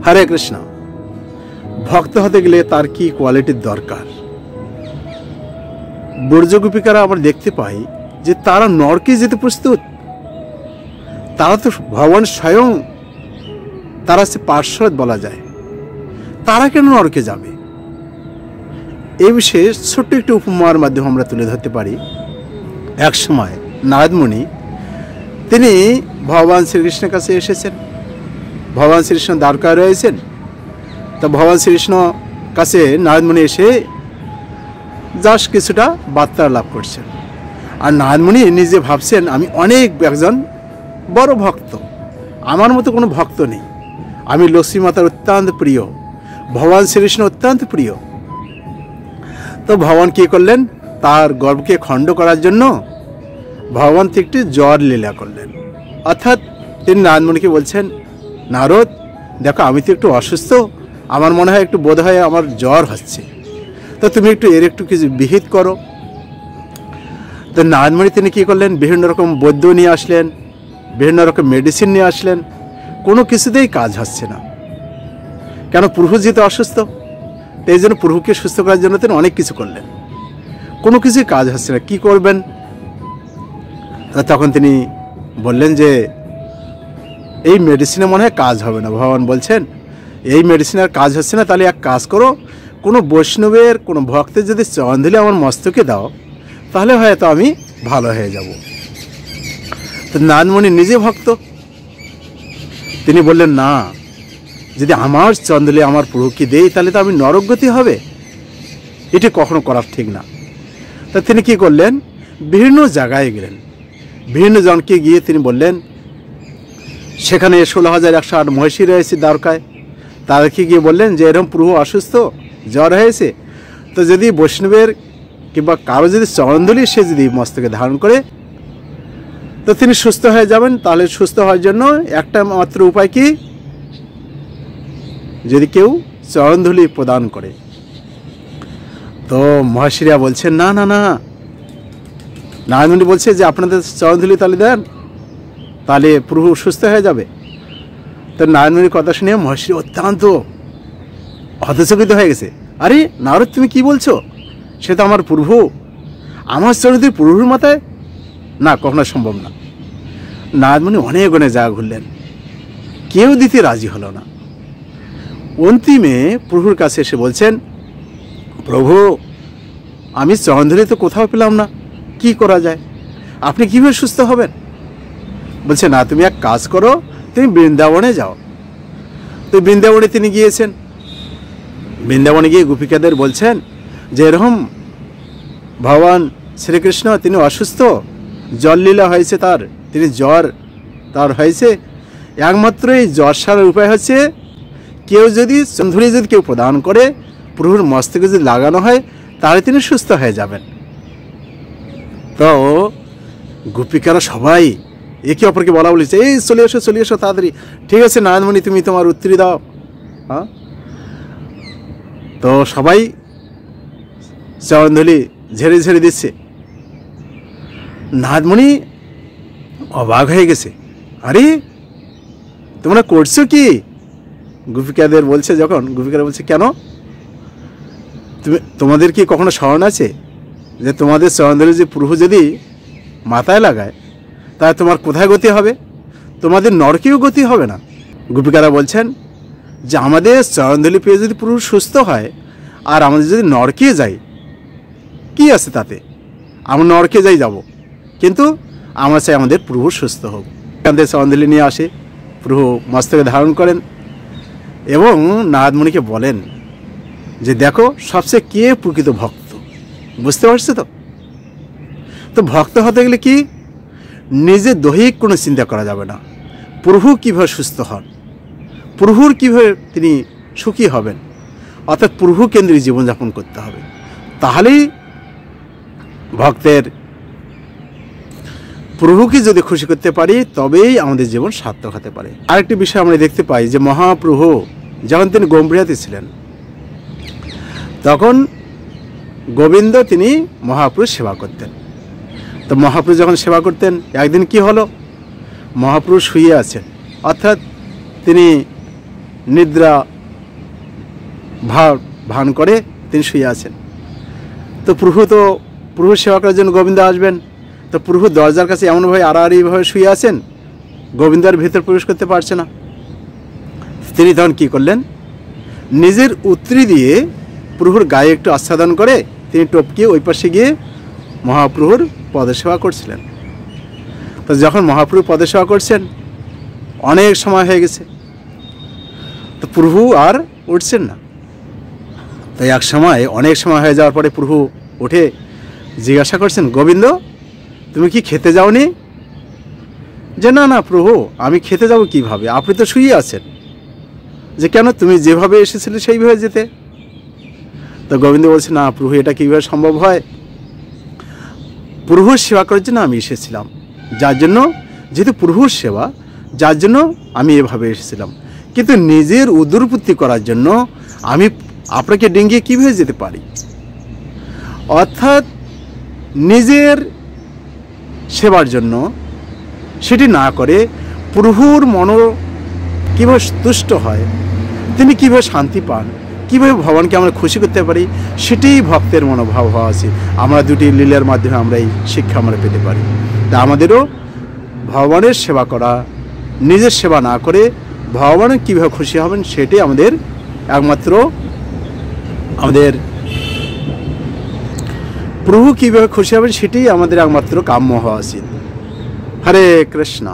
হরে কৃষ্ণ। ভক্ত হতে গেলে তার কি কোয়ালিটির দরকার? ব্রজ গোপিকারা আমরা দেখতে পাই যে তারা নরকে যেতে প্রস্তুত। তারা তো ভগবান স্বয়ং, তারা সে পার্শ্বদ বলা যায়, তারা কেন নরকে যাবে? এই বিষয়ে ছোট্ট একটি উপমার মাধ্যমে আমরা তুলে ধরতে পারি। এক সময় নারদ মুনি তিনি ভগবান শ্রীকৃষ্ণের কাছে এসেছেন। ভগবান শ্রীকৃষ্ণ দ্বারকায় রয়েছেন। তো ভগবান শ্রীকৃষ্ণ কাছে নারদ মুনি এসে জাস্ট কিছুটা বার্তা লাভ করছেন। আর নারদ মুনি নিজে ভাবছেন আমি অনেক একজন বড় ভক্ত, আমার মতো কোনো ভক্ত নেই, আমি লক্ষ্মী মাতার অত্যন্ত প্রিয়, ভগবান শ্রীকৃষ্ণ অত্যন্ত প্রিয়। তো ভগবান কী করলেন, তার গর্বকে খণ্ড করার জন্য ভগবান একটি জ্বর লীলা করলেন। অর্থাৎ তিনি নারদ মুনিকে বলছেন, নারদ দেখো আমি তো একটু অসুস্থ, আমার মনে হয় একটু বোধ হয় আমার জ্বর হচ্ছে, তো তুমি একটু এর একটু কিছু বিহিত করো। তো নারদ মুনি তিনি কী করলেন, বিভিন্ন রকম বৈদ্য নিয়ে আসলেন, বিভিন্ন রকম মেডিসিন নিয়ে আসলেন, কোনো কিছুতেই কাজ হচ্ছে না। কেন? প্রভু যেহেতু অসুস্থ, এই জন্য প্রভুকে সুস্থ করার জন্য তিনি অনেক কিছু করলেন, কোনো কিছুই কাজ হচ্ছে না, কি করবেন? তখন তিনি বললেন যে এই মেডিসিনে মনে হয় কাজ হবে না। ভগবান বলছেন এই মেডিসিনের কাজ হচ্ছে না, তাহলে এক কাজ করো, কোনো বৈষ্ণবের কোনো ভক্তের যদি চরণধুলি আমার মস্তকে দাও তাহলে হয়তো আমি ভালো হয়ে যাব। তো নারদ মুনি নিজে ভক্ত, তিনি বললেন না, যদি আমার চরণধুলি আমার প্রভুকে দেই তাহলে তো আমি নরকগতি হবে, এটি কখনো করার ঠিক না। তা তিনি কি করলেন, বিভিন্ন জায়গায় গেলেন, বিভিন্ন জনকে গিয়ে তিনি বললেন, সেখানে 16,108 মহিষী রয়েছে দ্বারকায়, তাদেরকে গিয়ে বললেন যে এরকম প্রভু অসুস্থ, জ্বর হয়েছে, তো যদি বৈষ্ণবের কিংবা কারো যদি চরণধুলি সে যদি মস্তকে ধারণ করে তো তিনি সুস্থ হয়ে যাবেন। তাহলে সুস্থ হওয়ার জন্য একটা মাত্র উপায় কি, যদি কেউ চরণধুলি প্রদান করে। তো মহাশিরা বলছেন না না না, নারদ মুনি বলছে যে আপনাদের চরণধুলি তাহলে দেন, তাহলে প্রভু সুস্থ হয়ে যাবে। তো নারদ মুনির কথা শুনে মহর্ষি অত্যন্ত হতচকিত হয়ে গেছে। আরে নারদ তুমি কি বলছো, সে তো আমার প্রভু, আমার চরণধুলি প্রভুর মাথায়, না কখনো সম্ভব না। নারদ মুনি অনেক অনেক জায়গা ঘুরলেন, কেউ দিতে রাজি হলো না। অন্তিমে প্রভুর কাছে এসে বলছেন, প্রভু আমি চরণধুলি তো কোথাও পেলাম না, কি করা যায়, আপনি কীভাবে সুস্থ হবেন? বলছে না, তুমি এক কাজ করো, তুমি বৃন্দাবনে যাও। তো বৃন্দাবনে তিনি গিয়েছেন। বৃন্দাবনে গিয়ে গোপিকাদের বলছেন যে এরকম ভগবান শ্রীকৃষ্ণ তিনি অসুস্থ, জ্বর লীলা হয়েছে তার, তিনি জ্বর তার হয়েছে, একমাত্র এই জ্বর সারার উপায় হচ্ছে কেউ যদি চরণধুলি যদি কেউ প্রদান করে, প্রভুর মস্তকে যদি লাগানো হয় তাহলে তিনি সুস্থ হয়ে যাবেন। তো গোপিকারা সবাই একে অপরকে বলা বলেছে, এই চলে এসো তাড়াতাড়ি, ঠিক আছে নারদ মুনি তুমি তোমার উত্তরী দাও। হ্যাঁ, তো সবাই চরণধুলি ঝেড়ে ঝেড়ে দিচ্ছে। নারদ মুনি অবাক হয়ে গেছে, আরে তোমরা করছো কি? গোপিকাদের বলছে, যখন গোপিকারা বলছে কেন, তোমাদের কি কখনো স্মরণ আছে যে তোমাদের চরণধুলি যে প্রভু যদি মাথায় লাগায় তাহলে তোমার কোথায় গতি হবে? তোমাদের নরকেও গতি হবে না। গোপিকারা বলছেন যে আমাদের চরণধুলি পেয়ে যদি প্রভু সুস্থ হয় আর আমাদের যদি নরকে যাই, কি আছে তাতে, আমরা নরকে যাই যাব, কিন্তু আমরা চাই আমাদের প্রভু সুস্থ হোক। আমাদের চরণধুলি নিয়ে আসে, প্রভু মস্তকে ধারণ করেন এবং নারদ মুনিকে বলেন যে দেখো সবচেয়ে কে প্রকৃত ভক্ত, বুঝতে পারছো তো? তো ভক্ত হতে গেলে কি, নিজে দৈহিক কোনো চিন্তা করা যাবে না, প্রভু কীভাবে সুস্থ হন, প্রভুর কীভাবে তিনি সুখী হবেন, অর্থাৎ প্রভু কেন্দ্রিক জীবনযাপন করতে হবে। তাহলেই ভক্তের প্রভুকে যদি খুশি করতে পারি তবেই আমাদের জীবন সার্থক হতে পারে। আরেকটি বিষয় আমরা দেখতে পাই যে মহাপ্রভু যখন তিনি গম্ভীরাতে ছিলেন তখন গোবিন্দ তিনি মহাপ্রভুর সেবা করতেন। তো মহাপ্রভু যখন সেবা করতেন, একদিন কি হলো, মহাপ্রভু শুয়ে আছেন, অর্থাৎ তিনি নিদ্রা ভান করে তিনি শুয়ে আছেন। তো প্রভু সেবা করার জন্য গোবিন্দ আসবেন। তো প্রভু দরজার কাছে এমনভাবে আড়াআড়িভাবে শুয়ে আছেন, গোবিন্দ আর ভিতর প্রবেশ করতে পারছে না। তিনি তখন কী করলেন, নিজের উত্তরি দিয়ে প্রভুর গায়ে একটু আচ্ছাদন করে তিনি টপকিয়ে ওই পাশে গিয়ে মহাপ্রভুর পদসেবা করছিলেন। তো যখন মহাপ্রভু পদসেবা করছেন, অনেক সময় হয়ে গেছে, তো প্রভু আর উঠছেন না। তো এক সময় অনেক সময় হয়ে যাওয়ার পরে প্রভু উঠে জিজ্ঞাসা করছেন, গোবিন্দ তুমি কি খেতে যাওনি? যে না না প্রভু, আমি খেতে যাব কিভাবে, আপনি তো শুয়ে আছেন। যে কেন, তুমি যেভাবে এসেছিলে সেইভাবে যেতে। তো গোবিন্দ বলছে, না প্রভু, এটা কীভাবে সম্ভব হয়? প্রভুর সেবা করার জন্য আমি এসেছিলাম, যার জন্য, যেহেতু প্রভুর সেবা, যার জন্য আমি এভাবে এসেছিলাম। কিন্তু নিজের উদরপূর্তি করার জন্য আমি আপনাকে ডিঙ্গিয়ে কীভাবে যেতে পারি? অর্থাৎ নিজের সেবার জন্য সেটি না করে প্রভুর মন কীভাবে তুষ্ট হয়, তিনি কীভাবে শান্তি পান, কীভাবে ভগবানকে আমরা খুশি করতে পারি, সেটাই ভক্তের মনোভাব হওয়া উচিত। আমরা দুটি লীলার মাধ্যমে আমরা এই শিক্ষা আমরা পেতে পারি। তা আমাদেরও ভগবানের সেবা করা, নিজের সেবা না করে ভগবানের কীভাবে খুশি হবেন, সেটাই আমাদের একমাত্র, আমাদের প্রভু কীভাবে খুশি হবেন সেটাই আমাদের একমাত্র কাম্য হওয়া উচিত। হরে কৃষ্ণ।